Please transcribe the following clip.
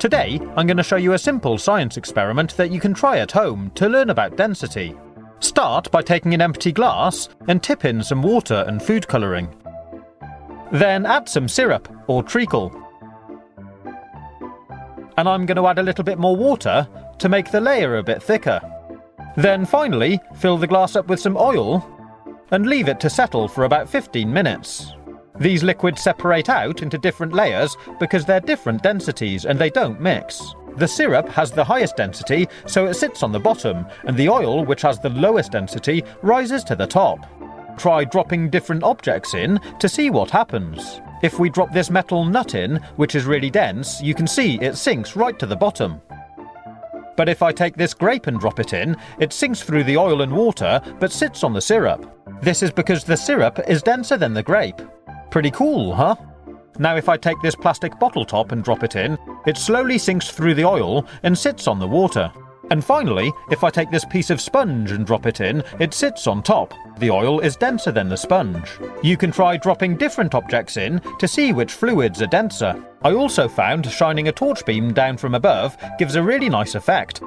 Today, I'm going to show you a simple science experiment that you can try at home to learn about density. Start by taking an empty glass and tip in some water and food colouring. Then add some syrup or treacle. And I'm going to add a little bit more water to make the layer a bit thicker. Then finally, fill the glass up with some oil and leave it to settle for about 15 minutes. These liquids separate out into different layers because they're different densities and they don't mix. The syrup has the highest density, so it sits on the bottom, and the oil, which has the lowest density, rises to the top. Try dropping different objects in to see what happens. If we drop this metal nut in, which is really dense, you can see it sinks right to the bottom. But if I take this grape and drop it in, it sinks through the oil and water, but sits on the syrup. This is because the syrup is denser than the grape. Pretty cool, huh? Now if I take this plastic bottle top and drop it in, it slowly sinks through the oil and sits on the water. And finally, if I take this piece of sponge and drop it in, it sits on top. The oil is denser than the sponge. You can try dropping different objects in to see which fluids are denser. I also found shining a torch beam down from above gives a really nice effect.